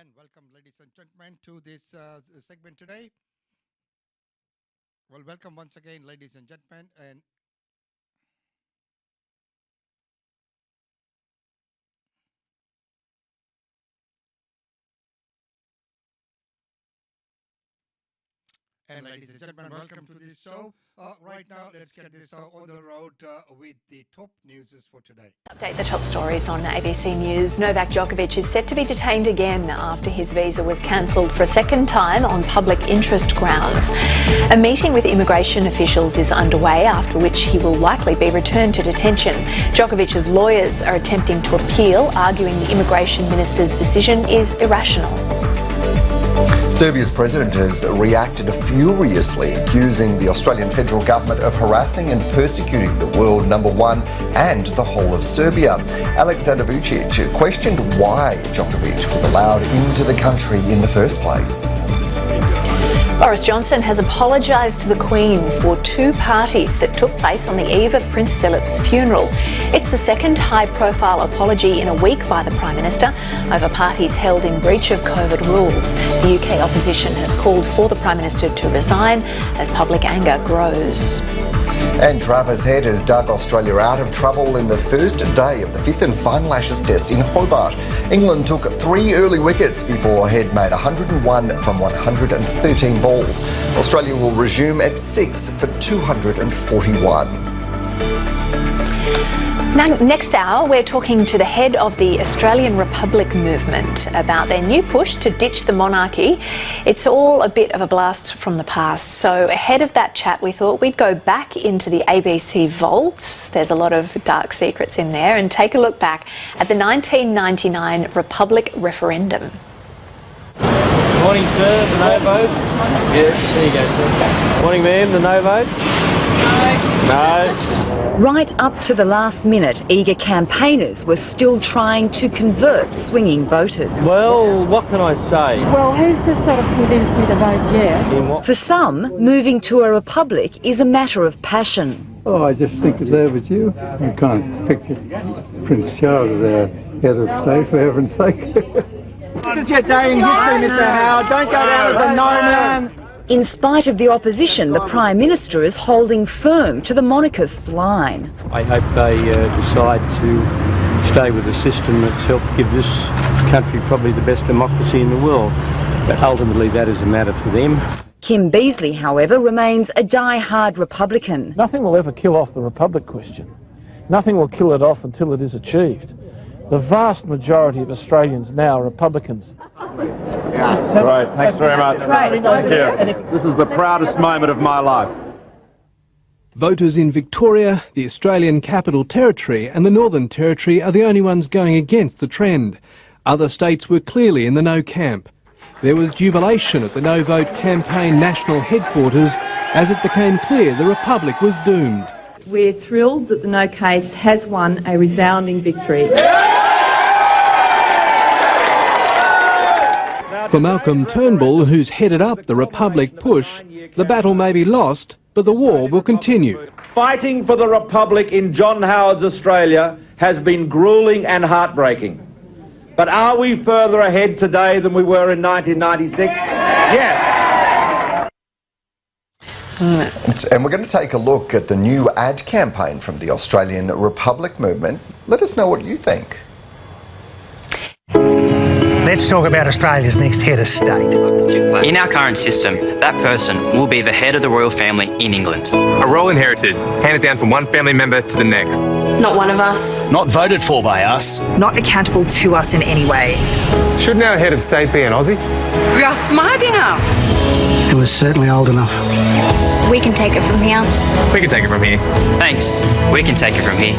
And welcome, ladies and gentlemen, to this segment today. Well, welcome once again, ladies and gentlemen. And ladies and gentlemen, welcome to this show. Right now, let's get this on the road with the top news for today. Update the top stories on ABC News. Novak Djokovic is set to be detained again after his visa was cancelled for a second time on public interest grounds. A meeting with immigration officials is underway, after which he will likely be returned to detention. Djokovic's lawyers are attempting to appeal, arguing the immigration minister's decision is irrational. Serbia's president has reacted furiously, accusing the Australian federal government of harassing and persecuting the world number one and the whole of Serbia. Aleksandar Vucic questioned why Djokovic was allowed into the country in the first place. Boris Johnson has apologised to the Queen for two parties that took place on the eve of Prince Philip's funeral. It's the second high-profile apology in a week by the Prime Minister over parties held in breach of COVID rules. The UK opposition has called for the Prime Minister to resign as public anger grows. And Travis Head has dug Australia out of trouble in the first day of the fifth and final Ashes test in Hobart. England took 3 early wickets before Head made 101 from 113 balls. Australia will resume at 6 for 241. Now, next hour, we're talking to the head of the Australian Republic movement about their new push to ditch the monarchy. It's all a bit of a blast from the past. So ahead of that chat, we thought we'd go back into the ABC vaults. There's a lot of dark secrets in there, and take a look back at the 1999 Republic referendum. Morning, sir. The no vote? Yes. There you go, sir. Morning, ma'am. The no vote? No. No. Right up to the last minute, eager campaigners were still trying to convert swinging voters. Well, what can I say? Well, who's just sort of convinced me to vote yes? For some, moving to a republic is a matter of passion. Oh, I just think it over with you. You can't picture Prince Charles as our head of state, for heaven's sake. This is your day in history, Mr. Howard. Don't go down as a no man. In spite of the opposition, the Prime Minister is holding firm to the monarchists' line. I hope they decide to stay with a system that's helped give this country probably the best democracy in the world. But ultimately that is a matter for them. Kim Beazley, however, remains a die-hard Republican. Nothing will ever kill off the Republic question. Nothing will kill it off until it is achieved. The vast majority of Australians now are Republicans. Right, thanks very much. Thank you. This is the proudest moment of my life. Voters in Victoria, the Australian Capital Territory and the Northern Territory are the only ones going against the trend. Other states were clearly in the no camp. There was jubilation at the No Vote campaign national headquarters as it became clear the Republic was doomed. We're thrilled that the No case has won a resounding victory. For Malcolm Turnbull, who's headed up the Republic push, the battle may be lost, but the war will continue. Fighting for the Republic in John Howard's Australia has been gruelling and heartbreaking. But are we further ahead today than we were in 1996? Yes. And we're going to take a look at the new ad campaign from the Australian Republic movement. Let us know what you think. Let's talk about Australia's next head of state. In our current system, that person will be the head of the royal family in England. A role inherited, handed down from one family member to the next. Not one of us. Not voted for by us. Not accountable to us in any way. Shouldn't our head of state be an Aussie? We are smart enough. It was certainly old enough. We can take it from here. We can take it from here. Thanks. We can take it from here.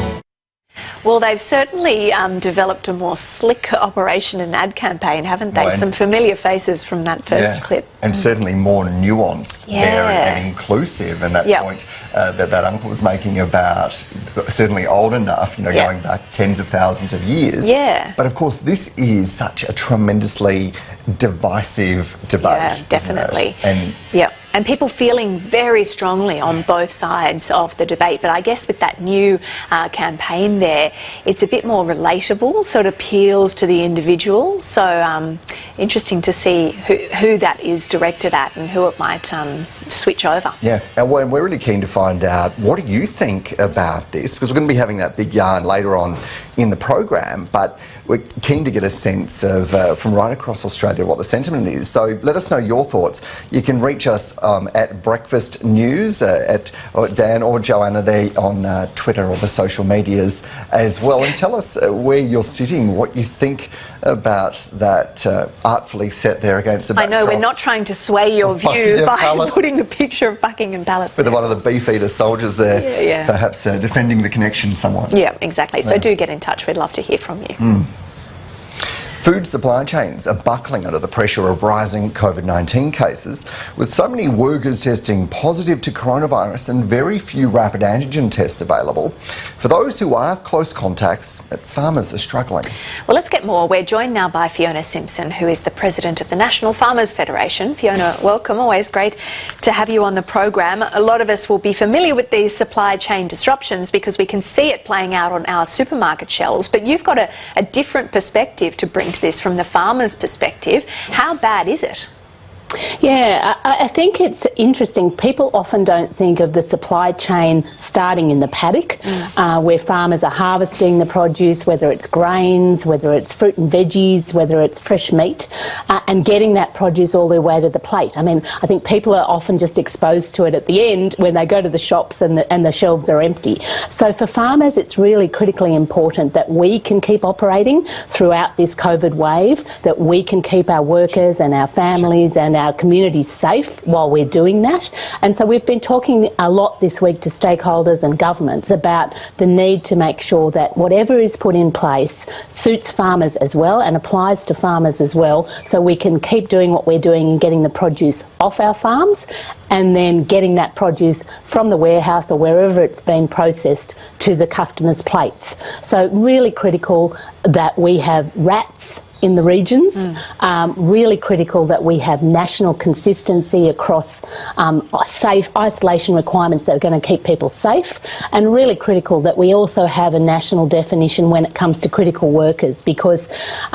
Well, they've certainly developed a more slick operation and ad campaign, haven't they? Some familiar faces from that first clip. And certainly more nuanced there and inclusive. And that point that uncle was making about certainly old enough, you know, going back tens of thousands of years. Yeah. But of course, this is such a tremendously divisive debate. Yeah, definitely. And and people feeling very strongly on both sides of the debate. But I guess with that new campaign there, it's a bit more relatable, so it appeals to the individual. So interesting to see who that is directed at and who it might switch over. Yeah, and we're really keen to find out, what do you think about this? Because we're going to be having that big yarn later on in the program, but we're keen to get a sense of, from right across Australia, what the sentiment is. So let us know your thoughts. You can reach us at Breakfast News, at Dan or Joanna there on Twitter or the social medias as well, and tell us where you're sitting, what you think about that artfully set there against the backdrop. I know, we're not trying to sway your view by putting the picture of Buckingham Palace with one of the Beefeater soldiers there, perhaps defending the connection somewhat. Yeah, exactly. So do get in touch. We'd love to hear from you. Food supply chains are buckling under the pressure of rising COVID-19 cases, with so many workers testing positive to coronavirus and very few rapid antigen tests available. For those who are close contacts, farmers are struggling. Well, let's get more. We're joined now by Fiona Simpson, who is the president of the National Farmers Federation. Fiona, welcome. Always great to have you on the program. A lot of us will be familiar with these supply chain disruptions because we can see it playing out on our supermarket shelves, but you've got a different perspective to bring to this from the farmer's perspective. How bad is it? Yeah, I think it's interesting. People often don't think of the supply chain starting in the paddock, where farmers are harvesting the produce, whether it's grains, whether it's fruit and veggies, whether it's fresh meat, and getting that produce all the way to the plate. I mean, I think people are often just exposed to it at the end when they go to the shops and the shelves are empty. So for farmers, it's really critically important that we can keep operating throughout this COVID wave, that we can keep our workers and our families and our communities safe while we're doing that. And so we've been talking a lot this week to stakeholders and governments about the need to make sure that whatever is put in place suits farmers as well and applies to farmers as well, so we can keep doing what we're doing and getting the produce off our farms and then getting that produce from the warehouse or wherever it's been processed to the customers' plates. So really critical that we have rats in the regions, really critical that we have national consistency across safe isolation requirements that are going to keep people safe, and really critical that we also have a national definition when it comes to critical workers, because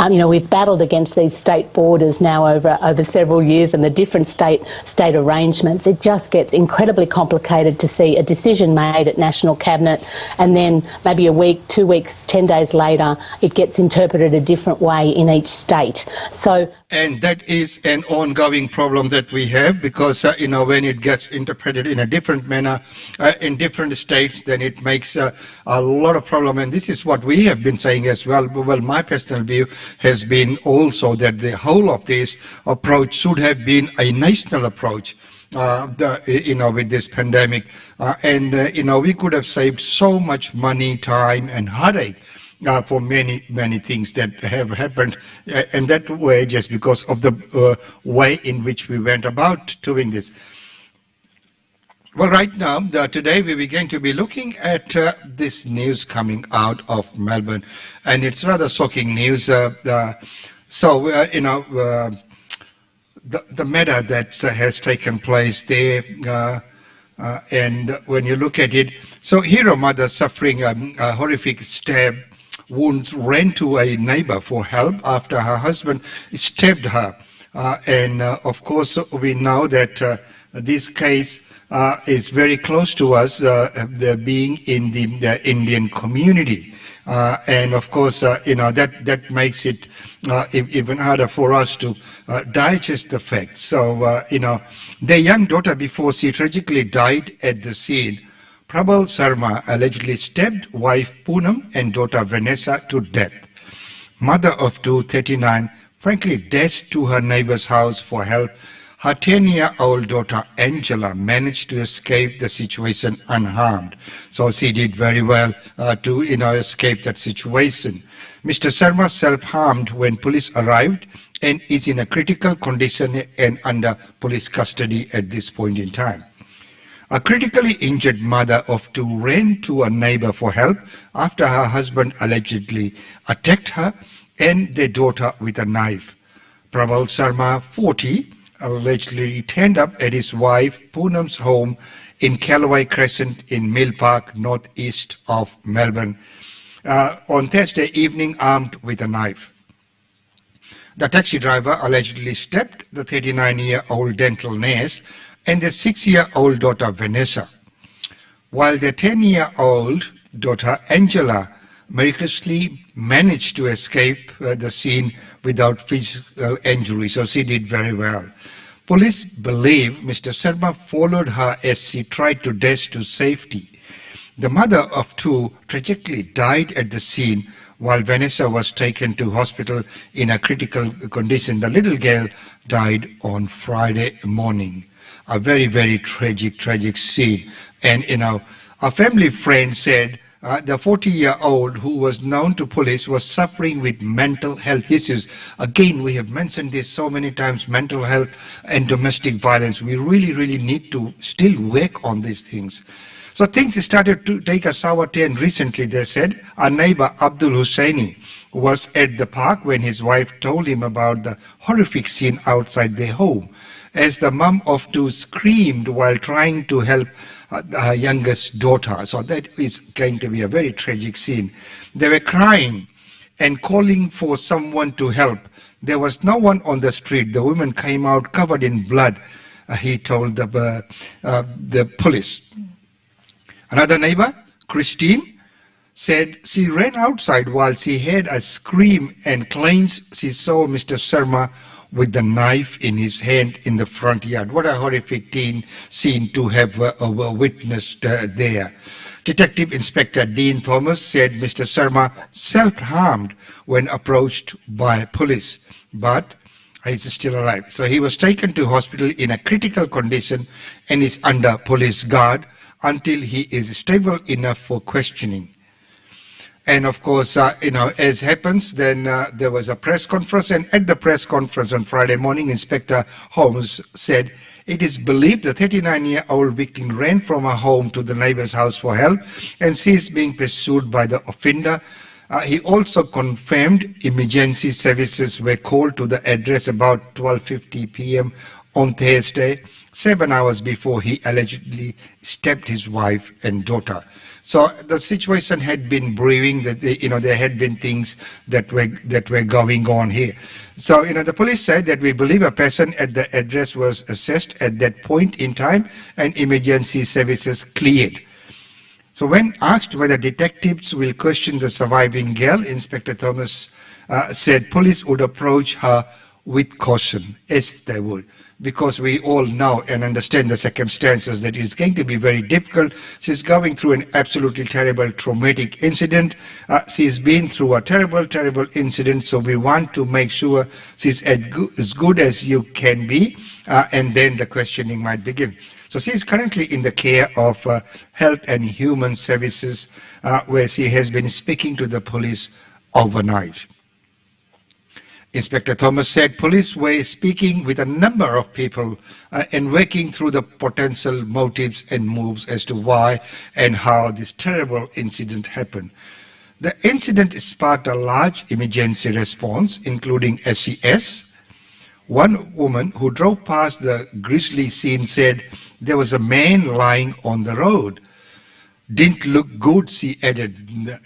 you know, we've battled against these state borders now over several years and the different state arrangements. It just gets incredibly complicated to see a decision made at National Cabinet and then maybe a week, 2 weeks, 10 days later it gets interpreted a different way in each state. And that is an ongoing problem that we have, because you know, when it gets interpreted in a different manner in different states, then it makes a lot of problem. And this is what we have been saying as well. Well, my personal view has been also that the whole of this approach should have been a national approach. You know, with this pandemic, and you know, we could have saved so much money, time, and heartache for many things that have happened, and that way, just because of the way in which we went about doing this. Well, right now, today we are going to be looking at this news coming out of Melbourne, and it's rather shocking news. So you know, the matter that has taken place there, and when you look at it, so here a mother suffering a horrific stab wounds ran to a neighbor for help after her husband stabbed her. And of course, we know that this case is very close to us, being in the Indian community. And of course, you know, that makes it even harder for us to digest the facts. So, you know, their young daughter, before she tragically died at the scene, Prabal Sharma allegedly stabbed wife Poonam and daughter Vanessa to death. Mother of two, 39, frankly dashed to her neighbor's house for help. Her 10-year-old daughter Angela managed to escape the situation unharmed. So she did very well to, you know, escape that situation. Mr. Sharma self-harmed when police arrived and is in a critical condition and under police custody at this point in time. A critically injured mother of two ran to a neighbor for help after her husband allegedly attacked her and their daughter with a knife. Prabal Sharma, 40, allegedly turned up at his wife Poonam's home in Callaway Crescent in Mill Park, northeast of Melbourne, on Thursday evening armed with a knife. The taxi driver allegedly stabbed the 39-year-old dental nurse and their 6-year-old daughter Vanessa, while their 10-year-old daughter Angela miraculously managed to escape the scene without physical injury, so she did very well. Police believe Mr. Sharma followed her as she tried to dash to safety. The mother of two tragically died at the scene, while Vanessa was taken to hospital in a critical condition. The little girl died on Friday morning. A very, very tragic scene. And, a family friend said the 40-year-old who was known to police was suffering with mental health issues. Again, we have mentioned this so many times, mental health and domestic violence. We really need to still work on these things. So things started to take a sour turn recently, they said. Our neighbor Abdul Hussaini was at the park when his wife told him about the horrific scene outside their home, as the mum of two screamed while trying to help her youngest daughter. So that is going to be a very tragic scene. They were crying and calling for someone to help. There was no one on the street. The woman came out covered in blood, he told the police. Another neighbor, Christine, said she ran outside while she heard a scream and claims she saw Mr. Sharma with the knife in his hand in the front yard. What a horrific scene to have witnessed there. Detective Inspector Dean Thomas said Mr. Sharma self-harmed when approached by police, but he's still alive. So he was taken to hospital in a critical condition and is under police guard until he is stable enough for questioning. And of course, as happens, then there was a press conference, and at the press conference on Friday morning, Inspector Holmes said, it is believed the 39-year-old victim ran from her home to the neighbor's house for help, and she is being pursued by the offender. He also confirmed emergency services were called to the address about 12:50 p.m. on Thursday, 7 hours before he allegedly stabbed his wife and daughter. So the situation had been brewing. That there had been things that were going on here. So the police said that we believe a person at the address was assessed at that point in time, and emergency services cleared. So when asked whether detectives will question the surviving girl, Inspector Thomas said police would approach her with caution, as they would, because we all know and understand the circumstances that it's going to be very difficult. She's going through an absolutely terrible traumatic incident. She's been through a terrible incident, so we want to make sure she's as good as you can be, and then the questioning might begin. So she's currently in the care of Health and Human Services, where she has been speaking to the police overnight. Inspector Thomas said police were speaking with a number of people and working through the potential motives and moves as to why and how this terrible incident happened. The incident sparked a large emergency response, including SES. One woman who drove past the grisly scene said there was a man lying on the road. Didn't look good, she added.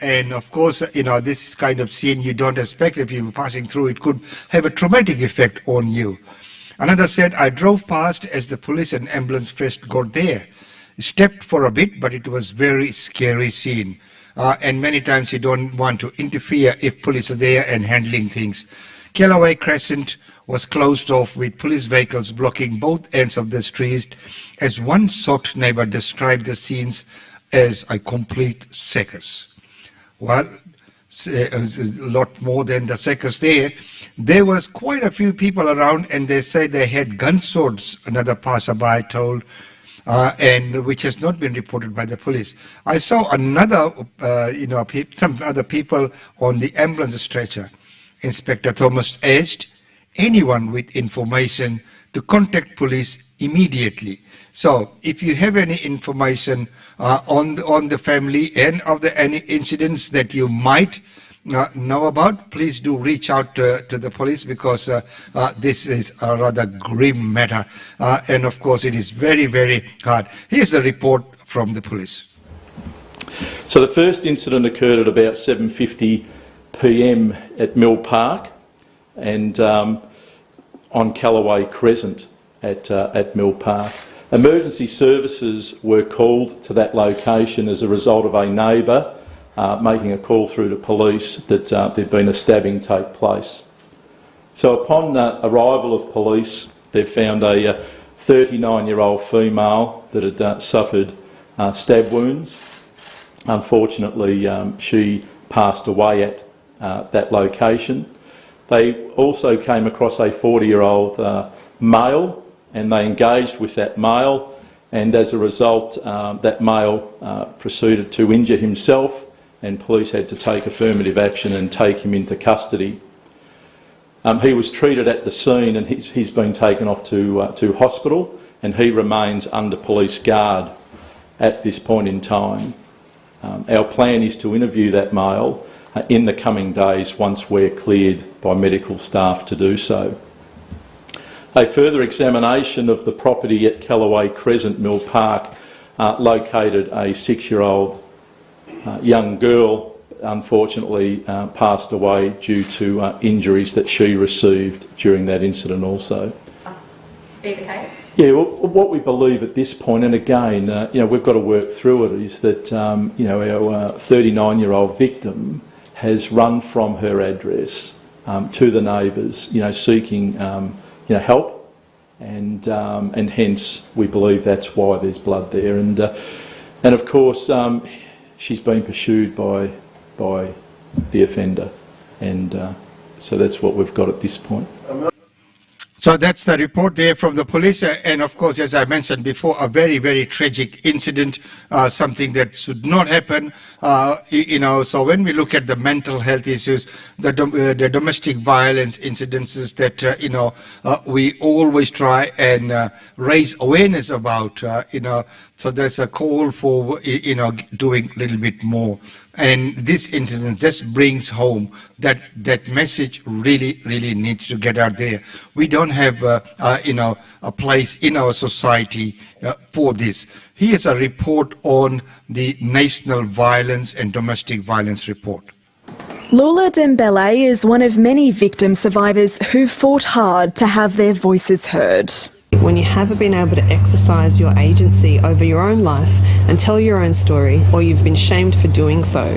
And of course, this kind of scene you don't expect if you were passing through. It could have a traumatic effect on you. Another said, I drove past as the police and ambulance first got there. Stepped for a bit, but it was very scary scene. And many times you don't want to interfere if police are there and handling things. Callaway Crescent was closed off with police vehicles blocking both ends of the street, as one shocked neighbor described the scenes as a complete circus. Well, it was a lot more than the circus there. There was quite a few people around, and they say they had gun swords, another passerby told, and which has not been reported by the police. I saw another, some other people on the ambulance stretcher. Inspector Thomas urged anyone with information to contact police immediately. So if you have any information on the family and of any incidents that you might know about, please do reach out to the police, because this is a rather grim matter, and of course it is very, very hard. Here's a report from the police. So the first incident occurred at about 7:50 p.m. at Melb Park and on Callaway Crescent at Melb Park. Emergency services were called to that location as a result of a neighbour making a call through to police that there'd been a stabbing take place. So upon arrival of police, they found a 39-year-old female that had suffered stab wounds. Unfortunately, she passed away at that location. They also came across a 40-year-old male, and they engaged with that male, and as a result that male proceeded to injure himself, and police had to take affirmative action and take him into custody. He was treated at the scene, and he's been taken off to hospital, and he remains under police guard at this point in time. Our plan is to interview that male in the coming days once we're cleared by medical staff to do so. A further examination of the property at Callaway Crescent, Melb Park, located a 6-year-old young girl, unfortunately passed away due to injuries that she received during that incident also. Be the case? Yeah, well, what we believe at this point, and again, we've got to work through it, is that our 39-year-old victim has run from her address to the neighbours, seeking help, and hence we believe that's why there's blood there, and of course she's been pursued by the offender, and so that's what we've got at this point. So that's the report there from the police, and of course, as I mentioned before, a very, very tragic incident, something that should not happen. So when we look at the mental health issues, the domestic violence incidences that we always try and raise awareness about, so there's a call for doing a little bit more. And this incident just brings home that message really needs to get out there. We don't have a place in our society for this. Here's a report on the National Violence and Domestic Violence Report. Lula Dembele is one of many victim survivors who fought hard to have their voices heard. When you haven't been able to exercise your agency over your own life and tell your own story, or you've been shamed for doing so,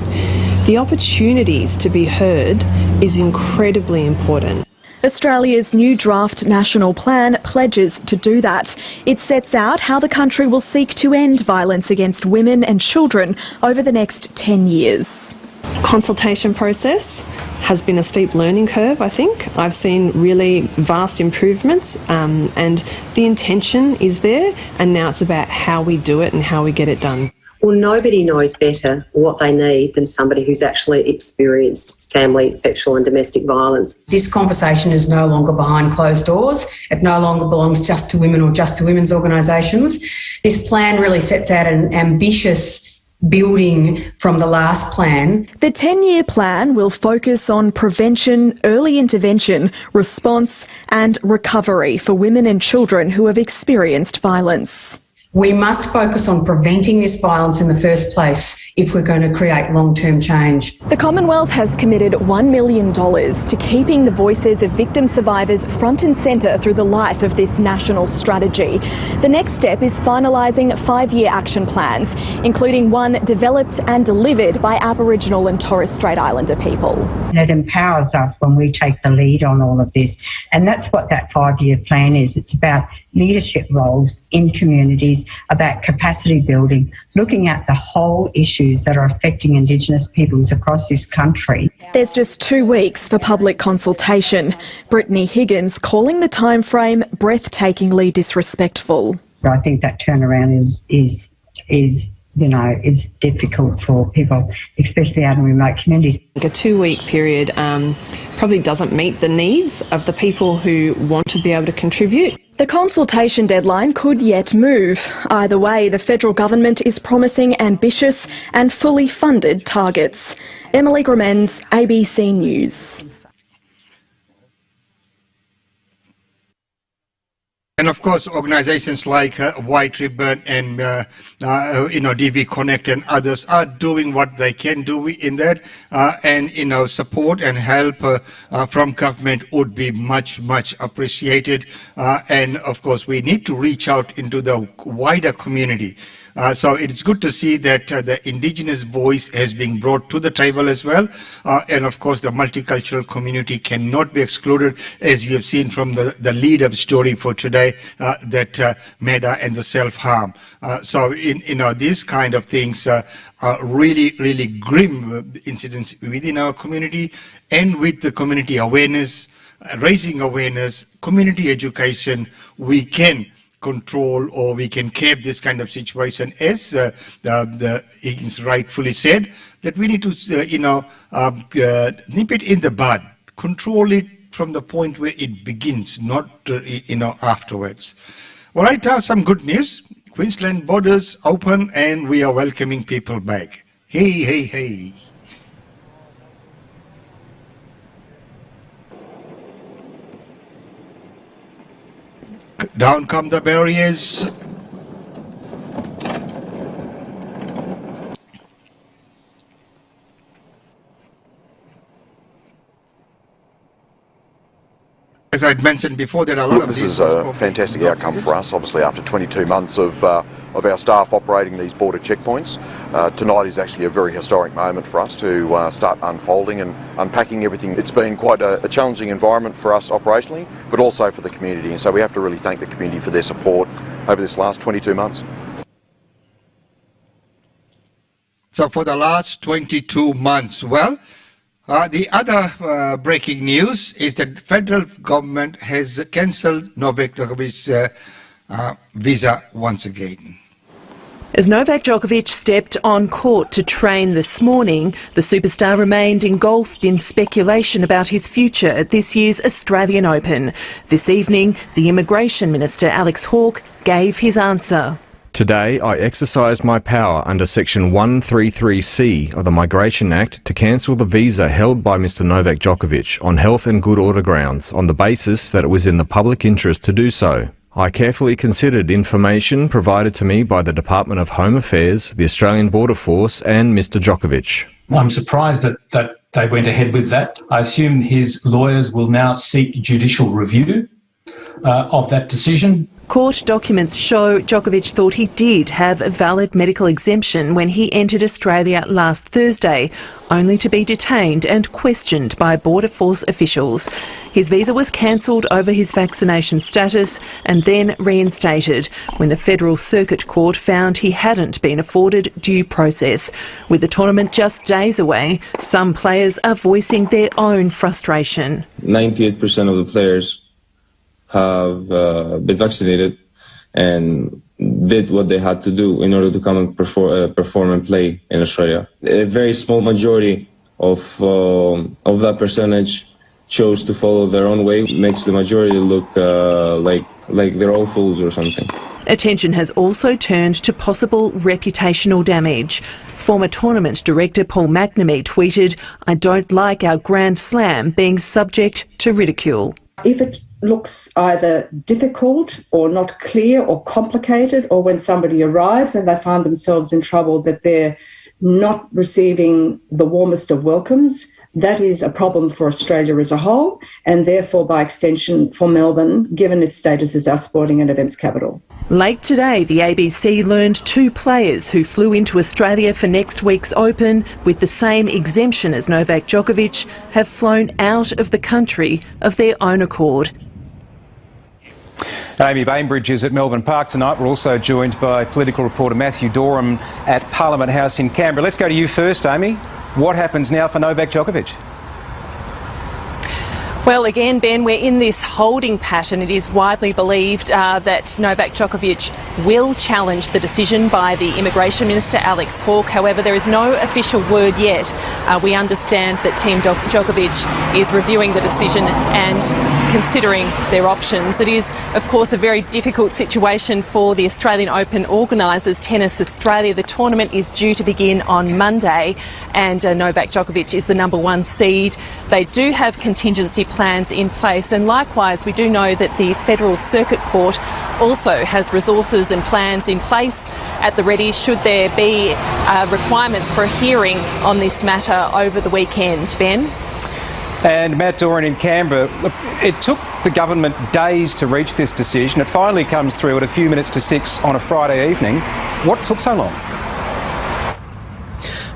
the opportunities to be heard is incredibly important. Australia's new draft national plan pledges to do that. It sets out how the country will seek to end violence against women and children over the next 10 years. Consultation process has been a steep learning curve, I think. I've seen really vast improvements, and the intention is there, and now it's about how we do it and how we get it done. Well, nobody knows better what they need than somebody who's actually experienced family, sexual and domestic violence. This conversation is no longer behind closed doors. It no longer belongs just to women or just to women's organisations. This plan really sets out an ambitious building from the last plan. The 10-year plan will focus on prevention, early intervention, response and recovery for women and children who have experienced violence. We must focus on preventing this violence in the first place if we're going to create long-term change. The Commonwealth has committed $1 million to keeping the voices of victim survivors front and centre through the life of this national strategy. The next step is finalising 5-year action plans, including one developed and delivered by Aboriginal and Torres Strait Islander people. It empowers us when we take the lead on all of this, and that's what that 5-year plan is. It's about leadership roles in communities, about capacity building, looking at the whole issues that are affecting Indigenous peoples across this country. There's just 2 weeks for public consultation. Brittany Higgins calling the timeframe breathtakingly disrespectful. I think that turnaround is difficult for people, especially out in remote communities. A 2-week period probably doesn't meet the needs of the people who want to be able to contribute. The consultation deadline could yet move. Either way, the federal government is promising ambitious and fully funded targets. Emily Gremens, ABC News. And of course, organizations like White Ribbon and DV Connect and others are doing what they can do in that, and support and help from government would be much appreciated. And of course, we need to reach out into the wider community. So it's good to see that the indigenous voice has been brought to the table as well. And of course, the multicultural community cannot be excluded, as you have seen from the lead-up story for today, that murder and the self-harm. So these kind of things are really grim incidents within our community, and with the community awareness, raising awareness, community education, we can control or we can curb this kind of situation, as the Higgins rightfully said, that we need to nip it in the bud, control it from the point where it begins, not afterwards. All right, now some good news. Queensland borders open and we are welcoming people back. Hey. Down come the barriers. As I'd mentioned before, there are a lot of this is a fantastic outcome for us, obviously, after 22 months of our staff operating these border checkpoints. Tonight is actually a very historic moment for us to start unfolding and unpacking everything. It's been quite a challenging environment for us operationally, but also for the community, and so we have to really thank the community for their support over this last 22 months. So for the last 22 months, well, the other breaking news is that the federal government has cancelled Novak Djokovic's visa once again. As Novak Djokovic stepped on court to train this morning, the superstar remained engulfed in speculation about his future at this year's Australian Open. This evening, the Immigration Minister Alex Hawke gave his answer. Today, I exercised my power under Section 133C of the Migration Act to cancel the visa held by Mr Novak Djokovic on health and good order grounds on the basis that it was in the public interest to do so. I carefully considered information provided to me by the Department of Home Affairs, the Australian Border Force and Mr Djokovic. I'm surprised that they went ahead with that. I assume his lawyers will now seek judicial review of that decision. Court documents show Djokovic thought he did have a valid medical exemption when he entered Australia last Thursday, only to be detained and questioned by Border Force officials. His visa was cancelled over his vaccination status and then reinstated when the Federal Circuit Court found he hadn't been afforded due process. With the tournament just days away, some players are voicing their own frustration. 98% of the players have been vaccinated and did what they had to do in order to come and perform and play in Australia. A very small majority of that percentage chose to follow their own way. It makes the majority look like they're all fools or something. Attention has also turned to possible reputational damage. Former tournament director Paul McNamee tweeted, "I don't like our Grand Slam being subject to ridicule." If it looks either difficult or not clear or complicated, or when somebody arrives and they find themselves in trouble that they're not receiving the warmest of welcomes, that is a problem for Australia as a whole, and therefore by extension for Melbourne, given its status as our sporting and events capital. Late today, the ABC learned 2 players who flew into Australia for next week's Open with the same exemption as Novak Djokovic have flown out of the country of their own accord. Amy Bainbridge is at Melbourne Park tonight. We're also joined by political reporter Matthew Dorham at Parliament House in Canberra. Let's go to you first, Amy. What happens now for Novak Djokovic? Well, again, Ben, we're in this holding pattern. It is widely believed that Novak Djokovic will challenge the decision by the Immigration Minister Alex Hawke. However, there is no official word yet. We understand that Team Djokovic is reviewing the decision and considering their options. It is, of course, a very difficult situation for the Australian Open organisers, Tennis Australia. The tournament is due to begin on Monday, and Novak Djokovic is the #1 seed. They do have contingency plans in place, and likewise we do know that the Federal Circuit Court also has resources and plans in place at the ready should there be requirements for a hearing on this matter over the weekend. Ben? And Matt Doran in Canberra, look, it took the government days to reach this decision. It finally comes through at a few minutes to 6 on a Friday evening. What took so long?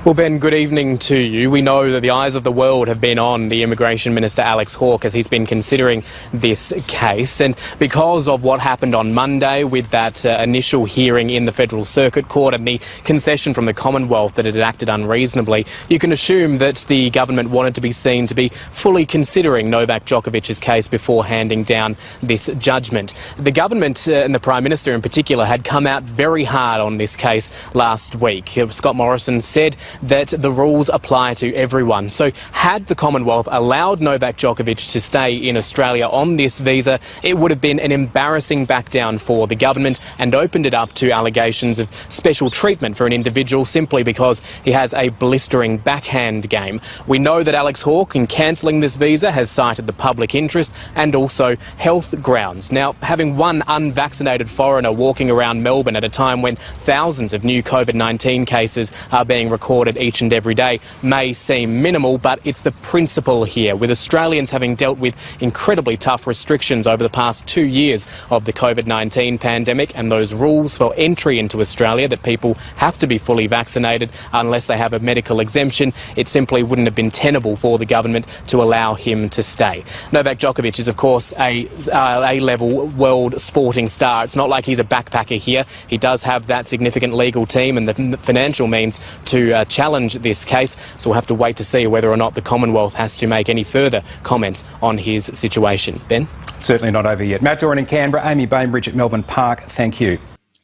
Well, Ben, good evening to you. We know that the eyes of the world have been on the Immigration Minister Alex Hawke as he's been considering this case. And because of what happened on Monday with that initial hearing in the Federal Circuit Court and the concession from the Commonwealth that it had acted unreasonably, you can assume that the government wanted to be seen to be fully considering Novak Djokovic's case before handing down this judgment. The government and the Prime Minister in particular had come out very hard on this case last week. Scott Morrison said that the rules apply to everyone. So had the Commonwealth allowed Novak Djokovic to stay in Australia on this visa, it would have been an embarrassing backdown for the government and opened it up to allegations of special treatment for an individual simply because he has a blistering backhand game. We know that Alex Hawke, in cancelling this visa, has cited the public interest and also health grounds. Now, having one unvaccinated foreigner walking around Melbourne at a time when thousands of new COVID-19 cases are being recorded each and every day may seem minimal, but it's the principle here. With Australians having dealt with incredibly tough restrictions over the past 2 years of the COVID-19 pandemic and those rules for entry into Australia that people have to be fully vaccinated unless they have a medical exemption, it simply wouldn't have been tenable for the government to allow him to stay. Novak Djokovic is, of course, a A-level world sporting star. It's not like he's a backpacker here. He does have that significant legal team and the financial means to challenge this case, so we'll have to wait to see whether or not the Commonwealth has to make any further comments on his situation. Ben? Certainly not over yet. Matt Doran in Canberra, Amy Bainbridge at Melbourne Park, thank you.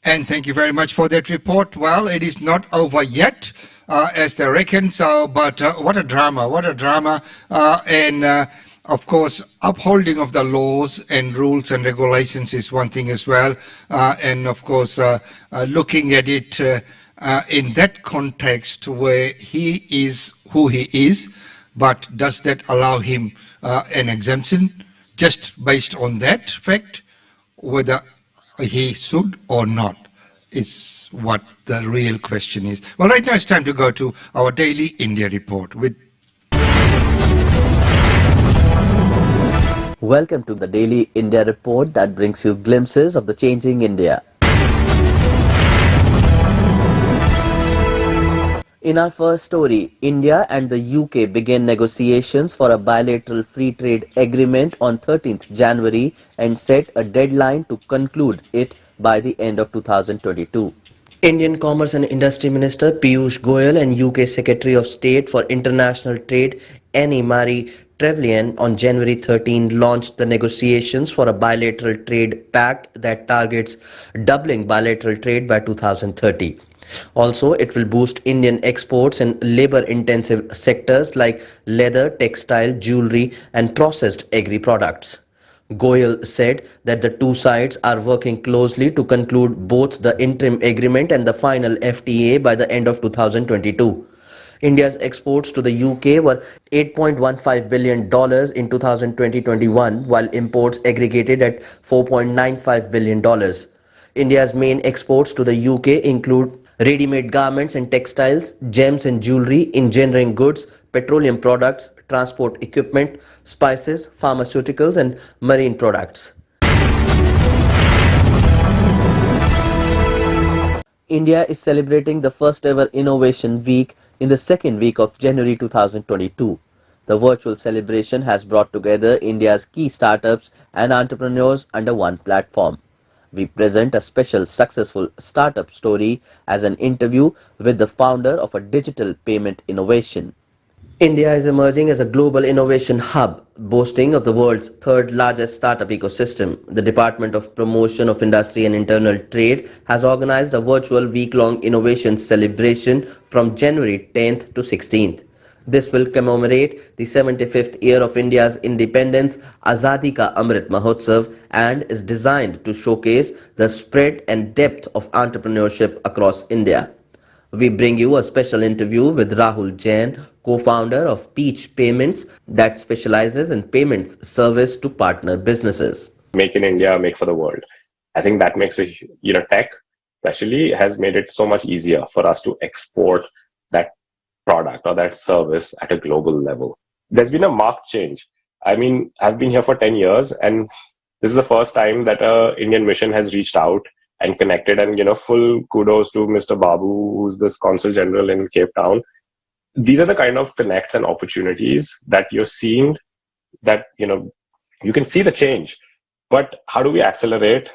And thank you very much for that report. Well, it is not over yet, as they reckon, so, but what a drama, of course, upholding of the laws and rules and regulations is one thing as well, and of course, looking at it in that context where he is who he is, but does that allow him an exemption just based on that fact, whether he should or not, is what the real question is. Well, right now it's time to go to our daily India report with. Welcome to the Daily India Report that brings you glimpses of the changing India. In our first story, India and the UK began negotiations for a bilateral free trade agreement on 13th January and set a deadline to conclude it by the end of 2022. Indian Commerce and Industry Minister Piyush Goyal and UK Secretary of State for International Trade Annie Marie Trevelyan on January 13 launched the negotiations for a bilateral trade pact that targets doubling bilateral trade by 2030. Also, it will boost Indian exports in labor-intensive sectors like leather, textile, jewelry and processed agri-products. Goyal said that the two sides are working closely to conclude both the interim agreement and the final FTA by the end of 2022. India's exports to the UK were $8.15 billion in 2020-21, while imports aggregated at $4.95 billion. India's main exports to the UK include ready-made garments and textiles, gems and jewelry, engineering goods, petroleum products, transport equipment, spices, pharmaceuticals and marine products. India is celebrating the first ever Innovation Week in the second week of January 2022. The virtual celebration has brought together India's key startups and entrepreneurs under one platform. We present a special successful startup story as an interview with the founder of a digital payment innovation. India is emerging as a global innovation hub, boasting of the world's third largest startup ecosystem. The Department of Promotion of Industry and Internal Trade has organized a virtual week-long innovation celebration from January 10th to 16th. This will commemorate the 75th year of India's independence, Azadi Ka Amrit Mahotsav, and is designed to showcase the spread and depth of entrepreneurship across India. We bring you a special interview with Rahul Jain, co-founder of Peach Payments, that specializes in payments service to partner businesses. Make in India, make for the world. I think that makes tech especially has made it so much easier for us to export that product or that service at a global level. There's been a marked change. I mean, I've been here for 10 years and this is the first time that an Indian mission has reached out and connected, and full kudos to Mr. Babu, who's this Consul General in Cape Town. These are the kind of connects and opportunities that you're seeing, that you can see the change, but how do we accelerate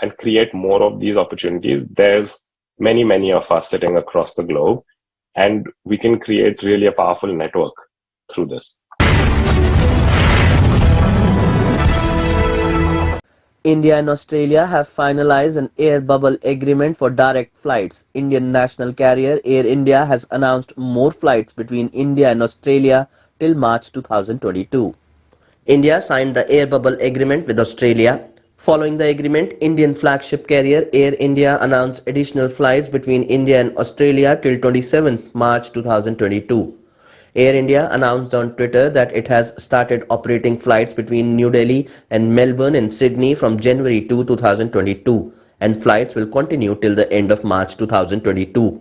and create more of these opportunities? There's many of us sitting across the globe, and we can create really a powerful network through this. India and Australia have finalized an air bubble agreement for direct flights. Indian national carrier Air India has announced more flights between India and Australia till March 2022. India signed the air bubble agreement with Australia. Following the agreement, Indian flagship carrier Air India announced additional flights between India and Australia till 27 March 2022. Air India announced on Twitter that it has started operating flights between New Delhi and Melbourne and Sydney from January 2, 2022, and flights will continue till the end of March 2022.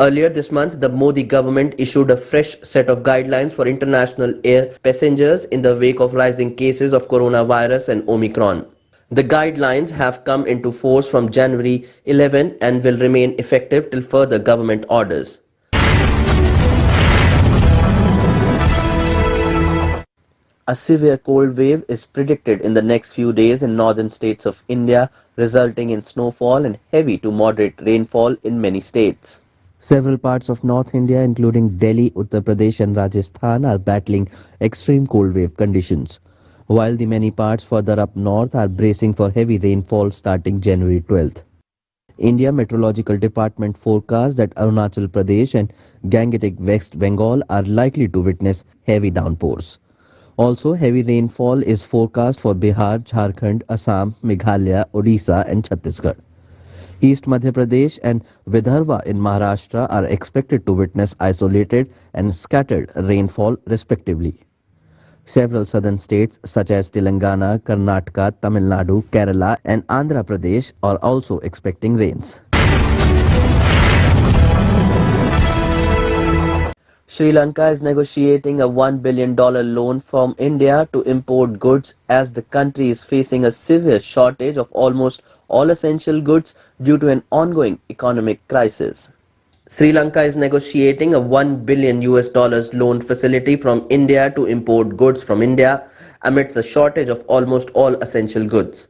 Earlier this month, the Modi government issued a fresh set of guidelines for international air passengers in the wake of rising cases of coronavirus and Omicron. The guidelines have come into force from January 11 and will remain effective till further government orders. A severe cold wave is predicted in the next few days in northern states of India, resulting in snowfall and heavy to moderate rainfall in many states. Several parts of North India, including Delhi, Uttar Pradesh and Rajasthan, are battling extreme cold wave conditions, while the many parts further up north are bracing for heavy rainfall starting January 12th. India Meteorological Department forecasts that Arunachal Pradesh and Gangetic West Bengal are likely to witness heavy downpours. Also, heavy rainfall is forecast for Bihar, Jharkhand, Assam, Meghalaya, Odisha and Chhattisgarh. East Madhya Pradesh and Vidarbha in Maharashtra are expected to witness isolated and scattered rainfall respectively. Several southern states such as Telangana, Karnataka, Tamil Nadu, Kerala and Andhra Pradesh are also expecting rains. Sri Lanka is negotiating a $1 billion loan from India to import goods as the country is facing a severe shortage of almost all essential goods due to an ongoing economic crisis. Sri Lanka is negotiating a $1 billion loan facility from India to import goods from India amidst a shortage of almost all essential goods.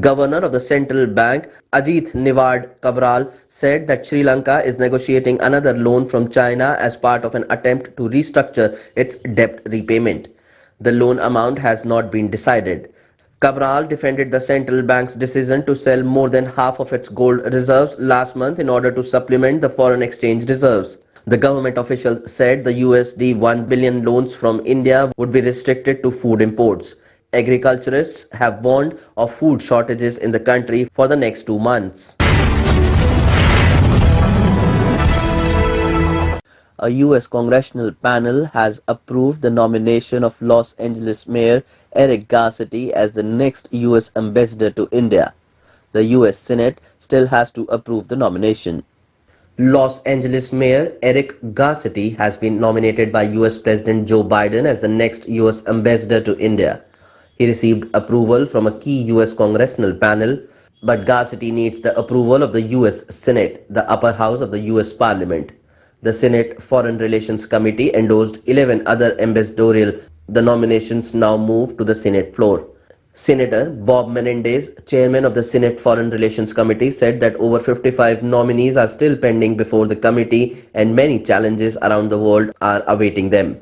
Governor of the Central Bank, Ajit Nivard Cabral, said that Sri Lanka is negotiating another loan from China as part of an attempt to restructure its debt repayment. The loan amount has not been decided. Cabral defended the central bank's decision to sell more than half of its gold reserves last month in order to supplement the foreign exchange reserves. The government officials said the USD 1 billion loans from India would be restricted to food imports. Agriculturists have warned of food shortages in the country for the next 2 months. A US congressional panel has approved the nomination of Los Angeles Mayor Eric Garcetti as the next US ambassador to India. The US Senate still has to approve the nomination. Los Angeles Mayor Eric Garcetti has been nominated by US President Joe Biden as the next US ambassador to India. He received approval from a key US congressional panel, but Garcetti needs the approval of the US Senate, the upper house of the US Parliament. The Senate Foreign Relations Committee endorsed 11 other ambassadorial. The nominations now move to the Senate floor. Senator Bob Menendez, chairman of the Senate Foreign Relations Committee, said that over 55 nominees are still pending before the committee and many challenges around the world are awaiting them.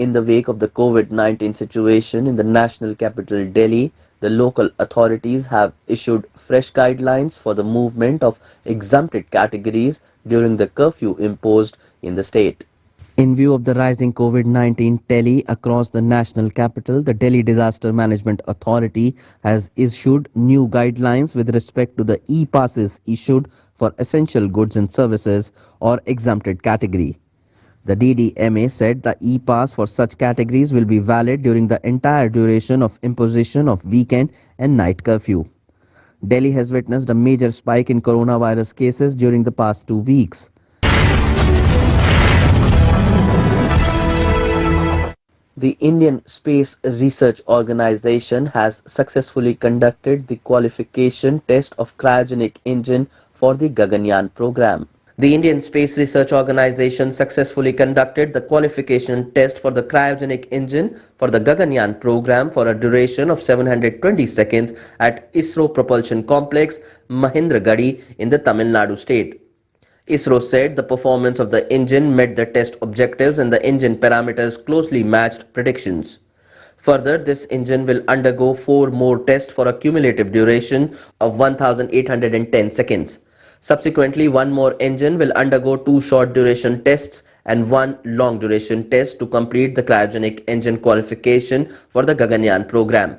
In the wake of the COVID-19 situation in the national capital Delhi, the local authorities have issued fresh guidelines for the movement of exempted categories during the curfew imposed in the state. In view of the rising COVID-19 tally across the national capital, the Delhi Disaster Management Authority has issued new guidelines with respect to the e-passes issued for essential goods and services or exempted category. The DDMA said the e-pass for such categories will be valid during the entire duration of imposition of weekend and night curfew. Delhi has witnessed a major spike in coronavirus cases during the past 2 weeks. The Indian Space Research Organization has successfully conducted the qualification test of cryogenic engine for the Gaganyaan program. The Indian Space Research Organization successfully conducted the qualification test for the cryogenic engine for the Gaganyaan program for a duration of 720 seconds at ISRO Propulsion Complex, Mahendragadi in the Tamil Nadu state. ISRO said the performance of the engine met the test objectives and the engine parameters closely matched predictions. Further, this engine will undergo 4 more tests for a cumulative duration of 1810 seconds. Subsequently, 1 more engine will undergo 2 short duration tests and 1 long duration test to complete the cryogenic engine qualification for the Gaganyaan program.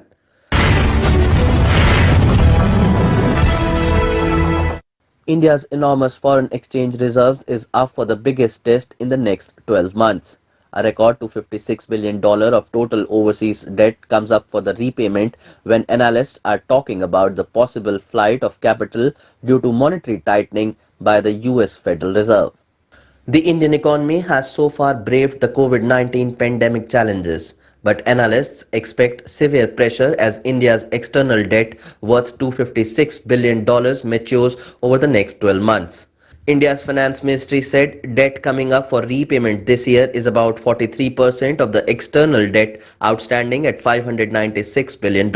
India's enormous foreign exchange reserves is up for the biggest test in the next 12 months. A record $256 billion of total overseas debt comes up for the repayment when analysts are talking about the possible flight of capital due to monetary tightening by the US Federal Reserve. The Indian economy has so far braved the COVID-19 pandemic challenges, but analysts expect severe pressure as India's external debt worth $256 billion matures over the next 12 months. India's finance ministry said debt coming up for repayment this year is about 43% of the external debt outstanding at $596 billion.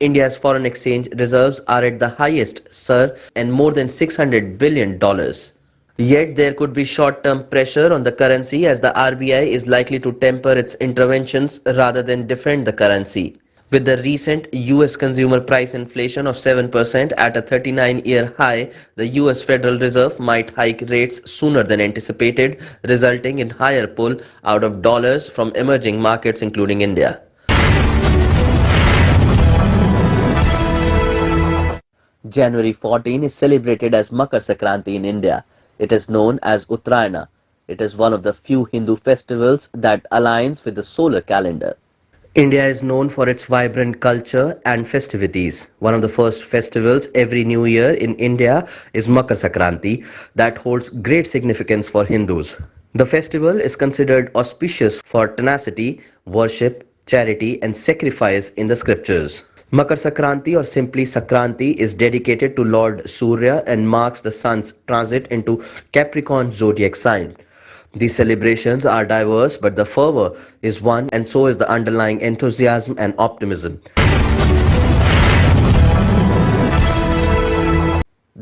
India's foreign exchange reserves are at the highest, sir, and more than $600 billion. Yet there could be short-term pressure on the currency as the RBI is likely to temper its interventions rather than defend the currency. With the recent US consumer price inflation of 7% at a 39-year high, the US Federal Reserve might hike rates sooner than anticipated, resulting in higher pull out of dollars from emerging markets including India. January 14 is celebrated as Makar Sankranti in India. It is known as Uttarayana. It is one of the few Hindu festivals that aligns with the solar calendar. India is known for its vibrant culture and festivities. One of the first festivals every new year in India is Makar Sankranti that holds great significance for Hindus. The festival is considered auspicious for tenacity, worship, charity and sacrifice in the scriptures. Makar Sankranti or simply Sankranti is dedicated to Lord Surya and marks the sun's transit into Capricorn zodiac sign. These celebrations are diverse, but the fervor is one, and so is the underlying enthusiasm and optimism.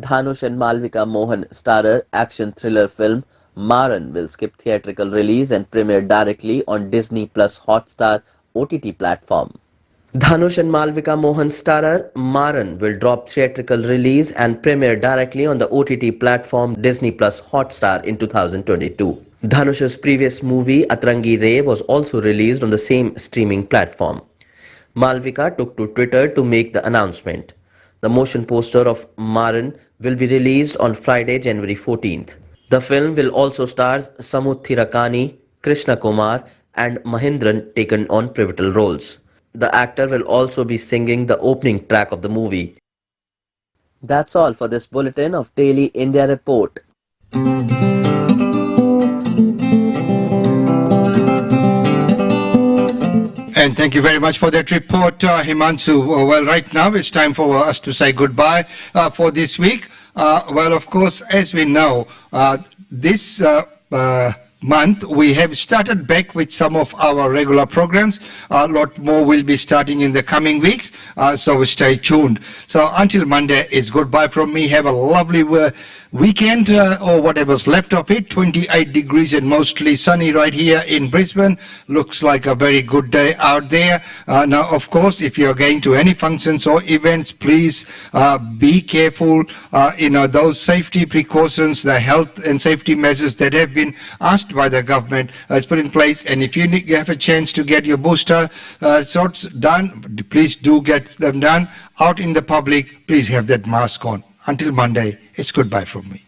Dhanush and Malvika Mohan starrer action thriller film Maran will skip theatrical release and premiere directly on Disney Plus Hotstar OTT platform. Dhanush and Malvika Mohan starrer Maran will drop theatrical release and premiere directly on the OTT platform Disney Plus Hotstar in 2022. Dhanush's previous movie Atrangi Re was also released on the same streaming platform. Malvika took to Twitter to make the announcement. The motion poster of Maran will be released on Friday, January 14th. The film will also star Samut Thirakani, Krishna Kumar and Mahindran taken on pivotal roles. The actor will also be singing the opening track of the movie. That's all for this bulletin of Daily India Report. And thank you very much for that report, Himanshu. Well, right now it's time for us to say goodbye for this week. Well, of course, as we know, this month, we have started back with some of our regular programs. A lot more will be starting in the coming weeks, so stay tuned. So until Monday, it's goodbye from me. Have a lovely weekend, or whatever's left of it. 28 degrees and mostly sunny right here in Brisbane. Looks like a very good day out there. Now, of course, if you're going to any functions or events, please be careful. Those safety precautions, the health and safety measures that have been asked by the government is put in place. And if you have a chance to get your booster shots done, please do get them done. Out in the public, please have that mask on. Until Monday, it's goodbye from me.